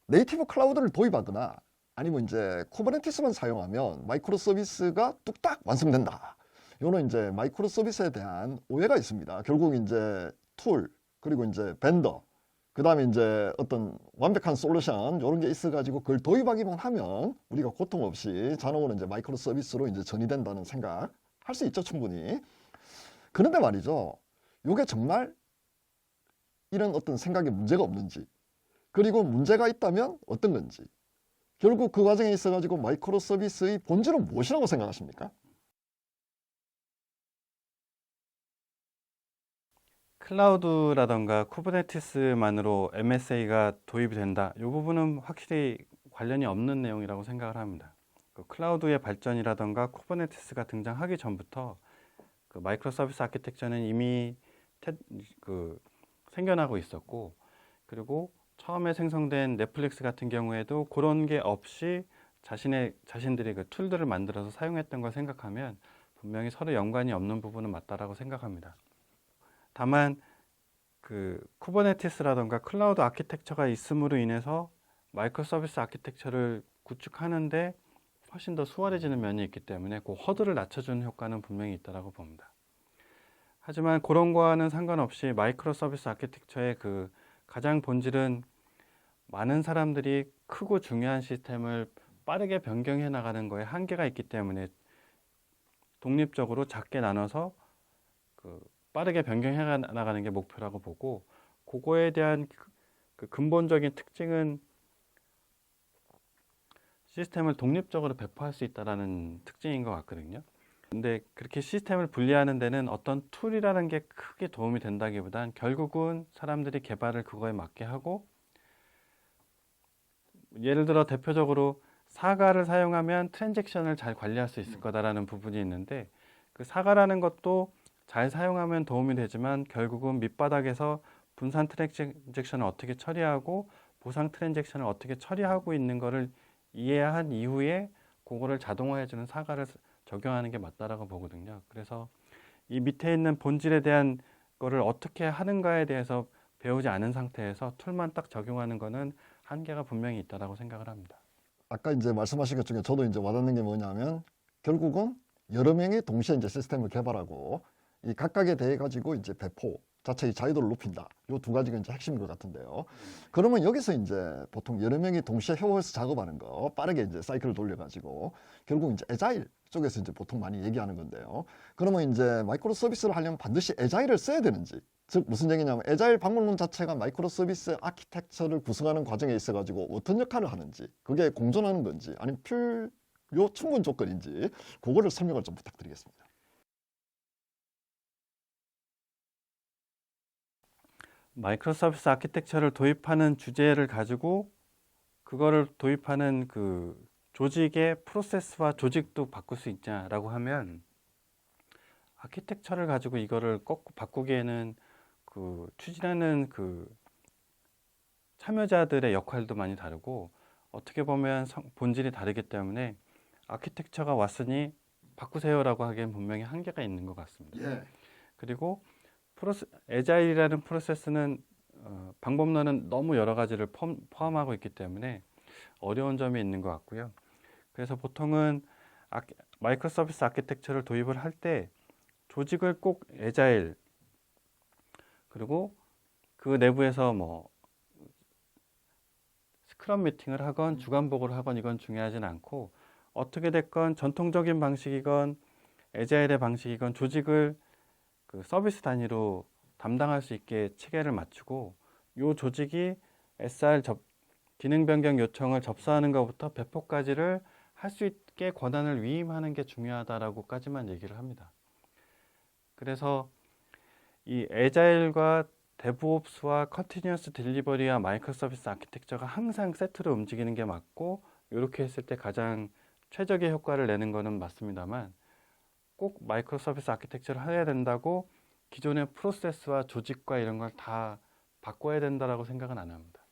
네이티브 클라우드를 도입하거나 아니면 이제 쿠버네티스만 사용하면 마이크로 서비스가 뚝딱 완성된다. 요는 이제 마이크로 서비스에 대한 오해가 있습니다. 결국 이제 툴, 그리고 이제 벤더, 그 다음에 이제 어떤 완벽한 솔루션, 이런 게 있어가지고 그걸 도입하기만 하면 우리가 고통 없이 자동으로 이제 마이크로 서비스로 이제 전이된다는 생각 할 수 있죠, 충분히. 그런데 말이죠. 요게 정말 이런 어떤 생각에 문제가 없는지, 그리고 문제가 있다면 어떤 건지, 결국 그 과정에 있어가지고 마이크로 서비스의 본질은 무엇이라고 생각하십니까? 클라우드라던가 쿠버네티스만으로 MSA가 도입이 된다. 이 부분은 확실히 관련이 없는 내용이라고 생각을 합니다. 그 클라우드의 발전이라던가 쿠버네티스가 등장하기 전부터 그 마이크로 서비스 아키텍처는 이미 그 생겨나고 있었고, 그리고 처음에 생성된 넷플릭스 같은 경우에도 그런 게 없이 자신들이 그 툴들을 만들어서 사용했던 걸 생각하면 분명히 서로 연관이 없는 부분은 맞다라고 생각합니다. 다만 그 쿠버네티스라던가 클라우드 아키텍처가 있음으로 인해서 마이크로 서비스 아키텍처를 구축하는데 훨씬 더 수월해지는 면이 있기 때문에 그 허들을 낮춰주는 효과는 분명히 있다고 봅니다. 하지만 그런 거와는 상관없이 마이크로 서비스 아키텍처의 그 가장 본질은 많은 사람들이 크고 중요한 시스템을 빠르게 변경해 나가는 거에 한계가 있기 때문에 독립적으로 작게 나눠서 그 빠르게 변경해 나가는 게 목표라고 보고, 그거에 대한 그 근본적인 특징은 시스템을 독립적으로 배포할 수 있다는 특징인 것 같거든요. 근데 그렇게 시스템을 분리하는 데는 어떤 툴이라는 게 크게 도움이 된다기보단 결국은 사람들이 개발을 그거에 맞게 하고, 예를 들어 대표적으로 사가를 사용하면 트랜잭션을 잘 관리할 수 있을 거다라는 부분이 있는데, 그 사가라는 것도 잘 사용하면 도움이 되지만 결국은 밑바닥에서 분산 트랜잭션을 어떻게 처리하고 보상 트랜잭션을 어떻게 처리하고 있는 거를 이해한 이후에 그거를 자동화해주는 사가를 적용하는 게 맞다라고 보거든요. 그래서 이 밑에 있는 본질에 대한 거를 어떻게 하는가에 대해서 배우지 않은 상태에서 툴만 딱 적용하는 거는 한계가 분명히 있다라고 생각을 합니다. 아까 이제 말씀하신 것 중에 저도 이제 와닿는 게 뭐냐면 결국은 여러 명이 동시에 이제 시스템을 개발하고 이 각각에 대해 가지고 이제 배포 자체의 자유도를 높인다. 요 두 가지가 이제 핵심인 것 같은데요. 그러면 여기서 이제 보통 여러 명이 동시에 협업해서 작업하는 거 빠르게 이제 사이클을 돌려가지고 결국 이제 에자일 쪽에서 이제 보통 많이 얘기하는 건데요. 그러면 이제 마이크로 서비스를 하려면 반드시 에자일을 써야 되는지, 즉 무슨 얘기냐면 에자일 방법론 자체가 마이크로 서비스 아키텍처를 구성하는 과정에 있어 가지고 어떤 역할을 하는지, 그게 공존하는 건지 아니면 필요 충분 조건인지 그거를 설명을 좀 부탁드리겠습니다. 마이크로 서비스 아키텍처를 도입하는 주제를 가지고 그거를 도입하는 그 조직의 프로세스와 조직도 바꿀 수 있냐라고 하면, 아키텍처를 가지고 이거를 꼭 바꾸기에는 그 추진하는 그 참여자들의 역할도 많이 다르고 어떻게 보면 본질이 다르기 때문에 아키텍처가 왔으니 바꾸세요라고 하기엔 분명히 한계가 있는 것 같습니다. 예. 그리고 에자일이라는 프로세스는 방법론은 너무 여러 가지를 포함하고 있기 때문에 어려운 점이 있는 것 같고요. 그래서 보통은 마이크로 서비스 아키텍처를 도입을 할 때 조직을 꼭 에자일, 그리고 그 내부에서 뭐 스크럼 미팅을 하건 주간 보고를 하건 이건 중요하진 않고, 어떻게 됐건 전통적인 방식이건 에자일의 방식이건 조직을 그 서비스 단위로 담당할 수 있게 체계를 맞추고, 이 조직이 SR 기능 변경 요청을 접수하는 것부터 배포까지를 할 수 있게 권한을 위임하는 게 중요하다라고까지만 얘기를 합니다. 그래서 이 에자일과 데브옵스와 컨티뉴어스 딜리버리와 마이크로 서비스 아키텍처가 항상 세트로 움직이는 게 맞고, 이렇게 했을 때 가장 최적의 효과를 내는 거는 맞습니다만, 꼭 마이크로 서비스 아키텍처를 해야 된다고 기존의 프로세스와 조직과 이런 걸 다 바꿔야 된다라고 생각은 안 합니다.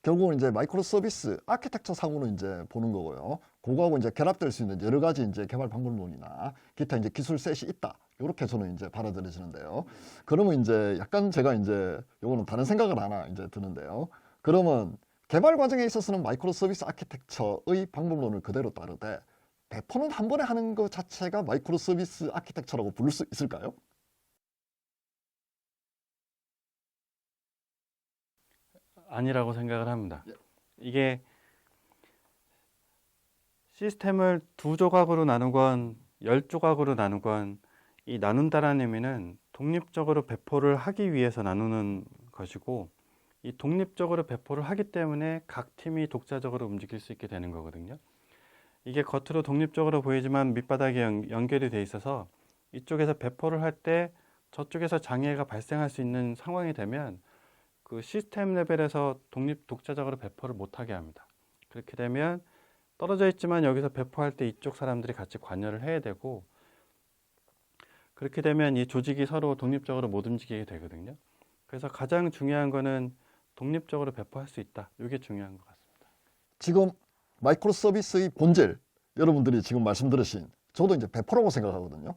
결국은 이제 마이크로 서비스 아키텍처 상으로 이제 보는 거고요. 그거하고 이제 결합될 수 있는 여러 가지 이제 개발 방법론이나 기타 이제 기술 셋이 있다. 이렇게 저는 이제 받아들여지는데요. 그러면 이제 약간 제가 이제 요거는 다른 생각을 하나 이제 드는데요. 그러면 개발 과정에 있어서는 마이크로 서비스 아키텍처의 방법론을 그대로 따르되 배포는 한 번에 하는 것 자체가 마이크로 서비스 아키텍처라고 부를 수 있을까요? 아니라고 생각을 합니다. 예. 이게 시스템을 두 조각으로 나누건 열 조각으로 나누건 이 나눈다라는 의미는 독립적으로 배포를 하기 위해서 나누는 것이고 이 독립적으로 배포를 하기 때문에 각 팀이 독자적으로 움직일 수 있게 되는 거거든요. 이게 겉으로 독립적으로 보이지만 밑바닥에 연결이 돼 있어서 이쪽에서 배포를 할 때 저쪽에서 장애가 발생할 수 있는 상황이 되면 그 시스템 레벨에서 독자적으로 배포를 못하게 합니다. 그렇게 되면 떨어져 있지만 여기서 배포할 때 이쪽 사람들이 같이 관여를 해야 되고 그렇게 되면 이 조직이 서로 독립적으로 못 움직이게 되거든요. 그래서 가장 중요한 거는 독립적으로 배포할 수 있다. 이게 중요한 것 같습니다. 지금 마이크로 서비스의 본질, 여러분들이 지금 말씀 들으신 저도 이제 배포라고 생각하거든요.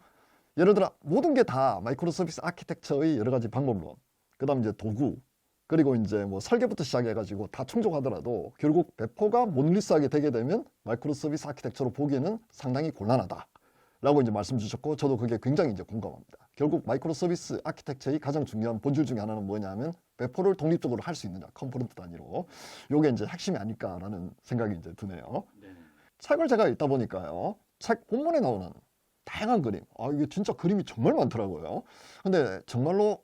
예를 들어 모든 게 다 마이크로 서비스 아키텍처의 여러 가지 방법론, 그다음 이제 도구, 그리고 이제 뭐 설계부터 시작해가지고 다 충족하더라도 결국 배포가 몬리스하게 되게 되면 마이크로 서비스 아키텍처로 보기에는 상당히 곤란하다라고 이제 말씀 주셨고 저도 그게 굉장히 이제 공감합니다. 결국 마이크로 서비스 아키텍처의 가장 중요한 본질 중에 하나는 뭐냐면 배포를 독립적으로 할 수 있느냐, 컴포넌트 단위로. 요게 이제 핵심이 아닐까라는 생각이 이제 드네요. 책을 제가 읽다 보니까요, 책 본문에 나오는 다양한 그림, 이게 진짜 그림이 정말 많더라고요. 근데 정말로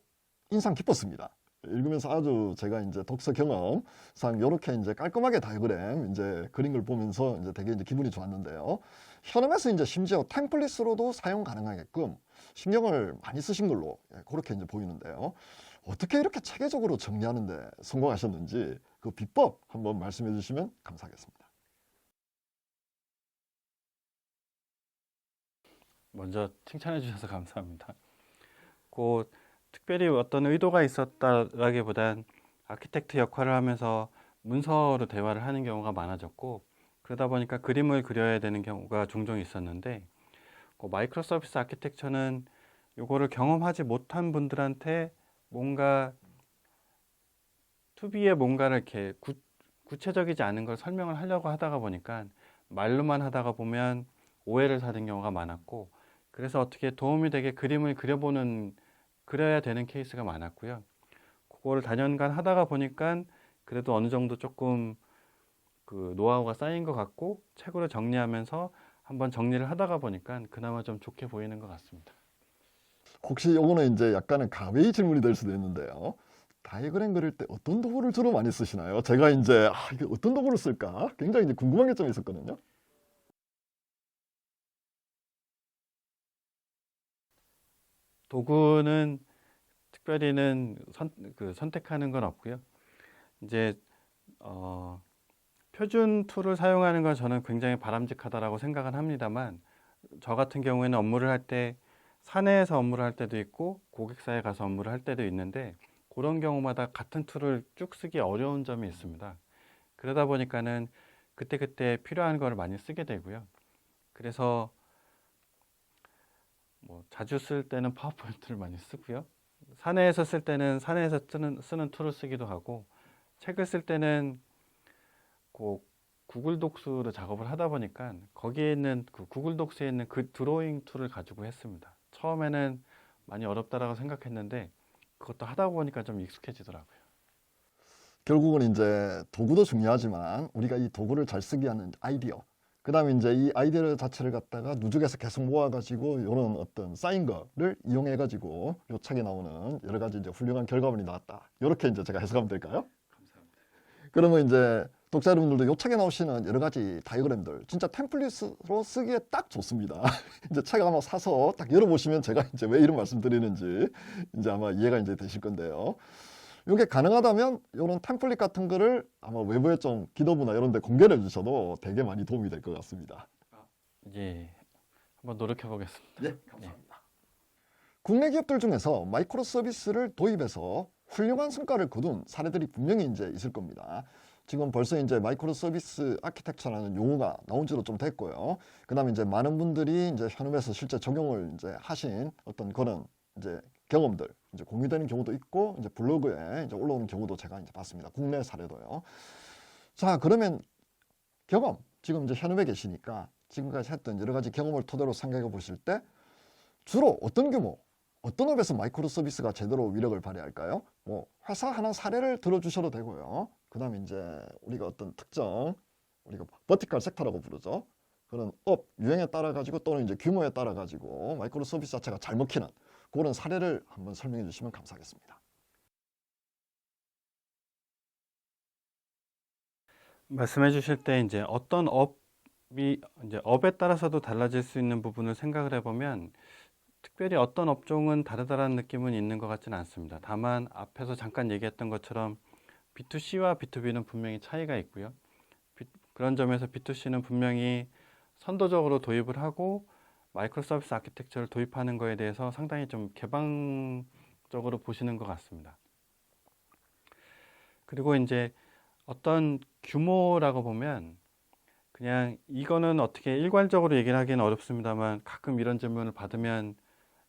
인상 깊었습니다. 읽으면서 아주 제가 이제 독서 경험상 이렇게 이제 깔끔하게 다이어그램 이제 그린 걸 보면서 이제 되게 이제 기분이 좋았는데요. 현업에서 이제 심지어 템플릿으로도 사용 가능하게끔 신경을 많이 쓰신 걸로 그렇게 이제 보이는데요. 어떻게 이렇게 체계적으로 정리하는데 성공하셨는지 그 비법 한번 말씀해 주시면 감사하겠습니다. 먼저 칭찬해 주셔서 감사합니다. 그 특별히 어떤 의도가 있었다라기보단 아키텍트 역할을 하면서 문서로 대화를 하는 경우가 많아졌고 그러다 보니까 그림을 그려야 되는 경우가 종종 있었는데 그 마이크로 서비스 아키텍처는 이거를 경험하지 못한 분들한테 뭔가 투비의 뭔가를 이렇게 구체적이지 않은 걸 설명을 하려고 하다가 보니까 말로만 하다가 보면 오해를 사는 경우가 많았고 그래서 어떻게 도움이 되게 그림을 그려야 되는 케이스가 많았고요. 그거를 다년간 하다가 보니까 그래도 어느 정도 조금 그 노하우가 쌓인 것 같고 책으로 정리하면서 한번 정리를 하다가 보니까 그나마 좀 좋게 보이는 것 같습니다. 혹시 요거는 이제 약간은 가외의 질문이 될 수도 있는데요. 다이어그램 그릴 때 어떤 도구를 주로 많이 쓰시나요? 제가 이제 이게 어떤 도구를 쓸까? 굉장히 이제 궁금한 게 좀 있었거든요. 도구는 특별히는 선택하는 건 없고요. 이제 표준 툴을 사용하는 건 저는 굉장히 바람직하다라고 생각은 합니다만 저 같은 경우에는 업무를 할 때 사내에서 업무를 할 때도 있고 고객사에 가서 업무를 할 때도 있는데 그런 경우마다 같은 툴을 쭉 쓰기 어려운 점이 있습니다. 그러다 보니까는 그때그때 필요한 거를 많이 쓰게 되고요. 그래서 뭐 자주 쓸 때는 파워포인트를 많이 쓰고요. 사내에서 쓸 때는 사내에서 쓰는 툴을 쓰기도 하고 책을 쓸 때는 그 구글 독스로 작업을 하다 보니까 거기에 있는 그 구글 독스에 있는 그 드로잉 툴을 가지고 했습니다. 처음에는 많이 어렵다라고 생각했는데 그것도 하다 보니까 좀 익숙해지더라고요. 결국은 이제 도구도 중요하지만 우리가 이 도구를 잘 쓰게 하는 아이디어, 그 다음에 이제 이 아이디어 자체를 갖다가 누적해서 계속 모아가지고 이런 어떤 쌓인 거를 이용해가지고 요 책에 나오는 여러 가지 이제 훌륭한 결과물이 나왔다. 이렇게 이제 제가 해석하면 될까요? 감사합니다. 그러면 이제 독자 여러분들도 요 책에 나오시는 여러 가지 다이어그램들 진짜 템플릿으로 쓰기에 딱 좋습니다. 이제 책 아마 사서 딱 열어보시면 제가 이제 왜 이런 말씀 드리는지 이제 아마 이해가 이제 되실 건데요. 이게 가능하다면 이런 템플릿 같은 거를 아마 외부에 좀 기도부나 이런 데 공개를 해주셔도 되게 많이 도움이 될 것 같습니다. 예, 한번 노력해 보겠습니다. 네, 감사합니다. 국내 기업들 중에서 마이크로 서비스를 도입해서 훌륭한 성과를 거둔 사례들이 분명히 이제 있을 겁니다. 지금 벌써 이제 마이크로 서비스 아키텍처라는 용어가 나온 지도 좀 됐고요. 그 다음에 이제 많은 분들이 이제 현업에서 실제 적용을 이제 하신 어떤 그런 이제 경험들 이제 공유되는 경우도 있고 이제 블로그에 이제 올라오는 경우도 제가 이제 봤습니다. 국내 사례도요. 자, 그러면 경험, 지금 이제 현업에 계시니까 지금까지 했던 여러 가지 경험을 토대로 생각해 보실 때 주로 어떤 규모, 어떤 업에서 마이크로 서비스가 제대로 위력을 발휘할까요? 뭐 회사 하나 사례를 들어주셔도 되고요. 그다음에 이제 우리가 어떤 특정 우리가 버티컬 섹터라고 부르죠. 그런 업 유행에 따라 가지고 또는 이제 규모에 따라 가지고 마이크로 서비스 자체가 잘 먹히는 그런 사례를 한번 설명해 주시면 감사하겠습니다. 말씀해 주실 때 이제 어떤 업이 이제 업에 따라서도 달라질 수 있는 부분을 생각을 해보면 특별히 어떤 업종은 다르다라는 느낌은 있는 것 같지는 않습니다. 다만 앞에서 잠깐 얘기했던 것처럼 B2C와 B2B는 분명히 차이가 있고요. 그런 점에서 B2C는 분명히 선도적으로 도입을 하고 마이크로 서비스 아키텍처를 도입하는 거에 대해서 상당히 좀 개방적으로 보시는 것 같습니다. 그리고 이제 어떤 규모라고 보면 그냥 이거는 어떻게 일괄적으로 얘기를 하기는 어렵습니다만 가끔 이런 질문을 받으면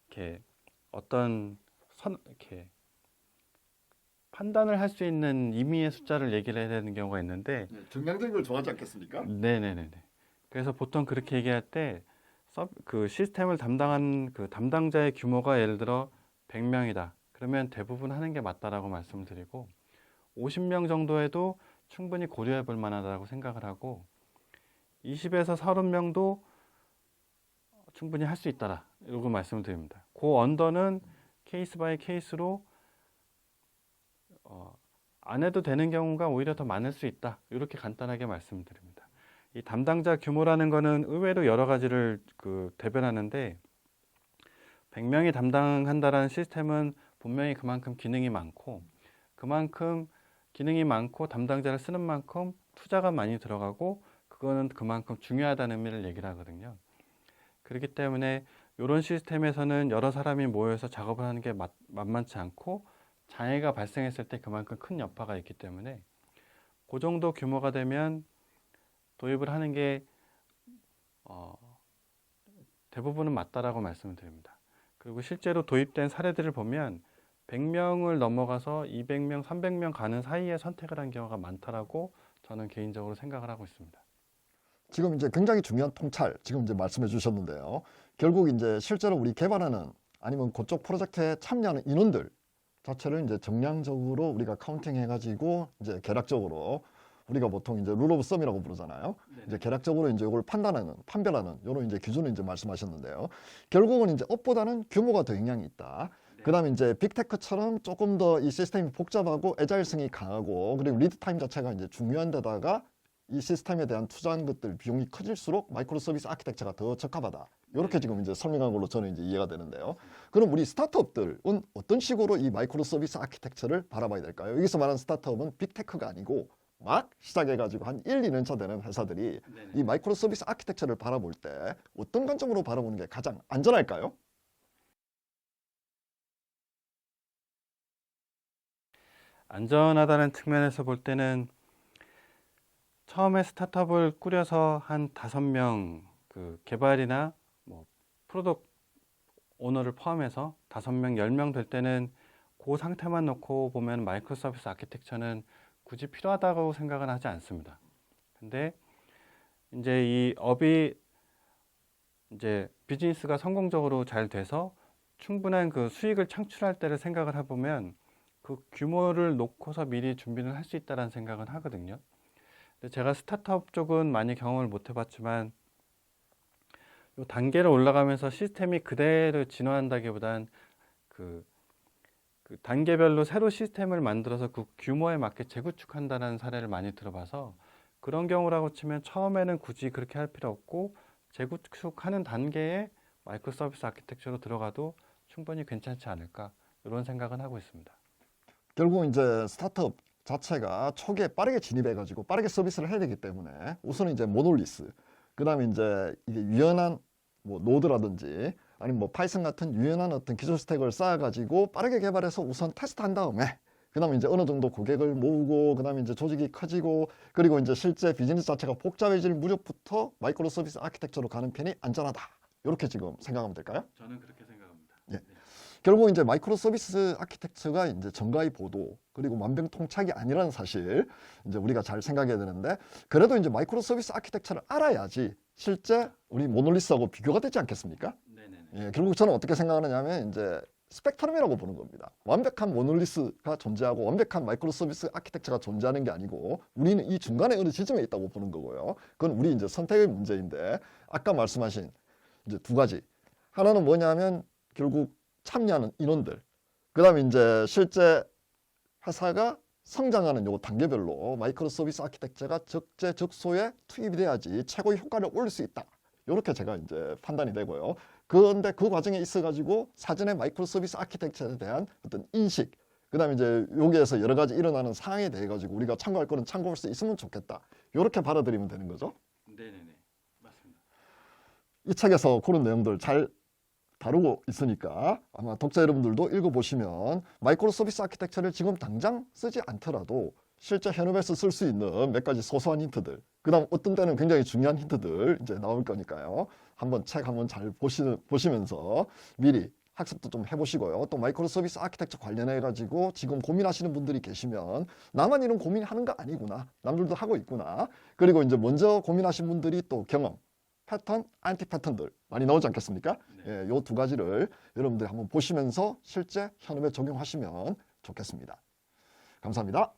이렇게 어떤 이렇게 판단을 할 수 있는 임의의 숫자를 얘기를 해야 되는 경우가 있는데 정량적인 걸 좋아하지 않겠습니까? 네네네. 그래서 보통 그렇게 얘기할 때 그 시스템을 담당한 그 담당자의 규모가 예를 들어 100명이다. 그러면 대부분 하는 게 맞다라고 말씀을 드리고 50명 정도에도 충분히 고려해 볼 만하다고 생각을 하고 20에서 30명도 충분히 할 수 있다라 이러고 말씀을 드립니다. 그 언더는 케이스 바이 케이스로 안 해도 되는 경우가 오히려 더 많을 수 있다. 이렇게 간단하게 말씀드립니다. 이 담당자 규모라는 거는 의외로 여러 가지를 대변하는데 100명이 담당한다라는 시스템은 분명히 그만큼 기능이 많고 그만큼 기능이 많고 담당자를 쓰는 만큼 투자가 많이 들어가고 그거는 그만큼 중요하다는 의미를 얘기를 하거든요. 그렇기 때문에 이런 시스템에서는 여러 사람이 모여서 작업을 하는 게 만만치 않고 장애가 발생했을 때 그만큼 큰 여파가 있기 때문에 그 정도 규모가 되면 도입을 하는 게 대부분은 맞다라고 말씀을 드립니다. 그리고 실제로 도입된 사례들을 보면 100명을 넘어가서 200명, 300명 가는 사이에 선택을 한 경우가 많다라고 저는 개인적으로 생각을 하고 있습니다. 지금 이제 굉장히 중요한 통찰 지금 이제 말씀해 주셨는데요. 결국 이제 실제로 우리 개발하는 아니면 그쪽 프로젝트에 참여하는 인원들 자체를 이제 정량적으로 우리가 카운팅 해가지고 이제 계략적으로 우리가 보통 이제 룰 오브 썸이라고 부르잖아요. 이제 계략적으로 이제 이걸 판별하는 이런 이제 기준을 이제 말씀하셨는데요. 결국은 이제 업보다는 규모가 더 영향이 있다. 그다음에 이제 빅테크처럼 조금 더 이 시스템이 복잡하고 애자일성이 강하고 그리고 리드 타임 자체가 이제 중요한 데다가 이 시스템에 대한 투자한 것들 비용이 커질수록 마이크로 서비스 아키텍처가 더 적합하다. 이렇게 지금 이제 설명한 걸로 저는 이제 이해가 되는데요. 그럼 우리 스타트업들은 어떤 식으로 이 마이크로 서비스 아키텍처를 바라봐야 될까요? 여기서 말하는 스타트업은 빅테크가 아니고 막 시작해가지고 한 1, 2년 차 되는 회사들이 이 마이크로 서비스 아키텍처를 바라볼 때 어떤 관점으로 바라보는 게 가장 안전할까요? 안전하다는 측면에서 볼 때는 처음에 스타트업을 꾸려서 한 5명 개발이나 뭐 프로덕트 오너를 포함해서 5명, 10명 될 때는 그 상태만 놓고 보면 마이크로 서비스 아키텍처는 굳이 필요하다고 생각은 하지 않습니다. 근데 이제 이 업이 이제 비즈니스가 성공적으로 잘 돼서 충분한 그 수익을 창출할 때를 생각을 해보면 그 규모를 놓고서 미리 준비를 할 수 있다는 생각은 하거든요. 근데 제가 스타트업 쪽은 많이 경험을 못 해봤지만 이 단계를 올라가면서 시스템이 그대로 진화한다기보단 그 단계별로 새로 시스템을 만들어서 그 규모에 맞게 재구축한다는 사례를 많이 들어봐서 그런 경우라고 치면 처음에는 굳이 그렇게 할 필요 없고 재구축하는 단계에 마이크로 서비스 아키텍처로 들어가도 충분히 괜찮지 않을까 이런 생각은 하고 있습니다. 결국 이제 스타트업 자체가 초기에 빠르게 진입해가지고 빠르게 서비스를 해야 되기 때문에 우선은 이제 모놀리스, 그 다음에 이제 이게 유연한 뭐 노드라든지 아니면 뭐 파이썬 같은 유연한 어떤 기술 스택을 쌓아가지고 빠르게 개발해서 우선 테스트한 다음에 그 다음에 이제 어느 정도 고객을 모으고 그 다음에 이제 조직이 커지고 그리고 이제 실제 비즈니스 자체가 복잡해질 무렵부터 마이크로 서비스 아키텍처로 가는 편이 안전하다. 이렇게 지금 생각하면 될까요? 저는 그렇게 생각합니다. 예. 결국 이제 마이크로 서비스 아키텍처가 이제 정가의 보도 그리고 만병통착이 아니라는 사실 이제 우리가 잘 생각해야 되는데 그래도 이제 마이크로 서비스 아키텍처를 알아야지 실제 우리 모놀리스하고 비교가 되지 않겠습니까? 네네네. 예, 결국 저는 어떻게 생각하느냐면 이제 스펙트럼이라고 보는 겁니다. 완벽한 모놀리스가 존재하고 완벽한 마이크로 서비스 아키텍처가 존재하는 게 아니고 우리는 이 중간에 어느 지점에 있다고 보는 거고요. 그건 우리 이제 선택의 문제인데 아까 말씀하신 이제 두 가지. 하나는 뭐냐면 결국 참여하는 인원들. 그다음에 이제 실제 회사가 성장하는 요 단계별로 마이크로 서비스 아키텍처가 적재적소에 투입이 돼야지 최고의 효과를 올릴 수 있다. 이렇게 제가 이제 판단이 되고요. 그런데 그 과정에 있어가지고 사전에 마이크로 서비스 아키텍처에 대한 어떤 인식, 그다음에 이제 여기에서 여러 가지 일어나는 상황에 대해 가지고 우리가 참고할 거는 참고할 수 있으면 좋겠다. 이렇게 받아들이면 되는 거죠. 네네네. 맞습니다. 이 책에서 그런 내용들 잘 다루고 있으니까 아마 독자 여러분들도 읽어보시면 마이크로 서비스 아키텍처를 지금 당장 쓰지 않더라도 실제 현업에서 쓸 수 있는 몇 가지 소소한 힌트들, 그 다음 어떤 때는 굉장히 중요한 힌트들 이제 나올 거니까요. 한번 책 한번 잘 보시면서 미리 학습도 좀 해보시고요. 또 마이크로 서비스 아키텍처 관련해 가지고 지금 고민하시는 분들이 계시면 나만 이런 고민하는 거 아니구나. 남들도 하고 있구나. 그리고 이제 먼저 고민하신 분들이 또 경험, 패턴, 안티 패턴들 많이 나오지 않겠습니까? 예, 요 두 가지를 여러분들이 한번 보시면서 실제 현업에 적용하시면 좋겠습니다. 감사합니다.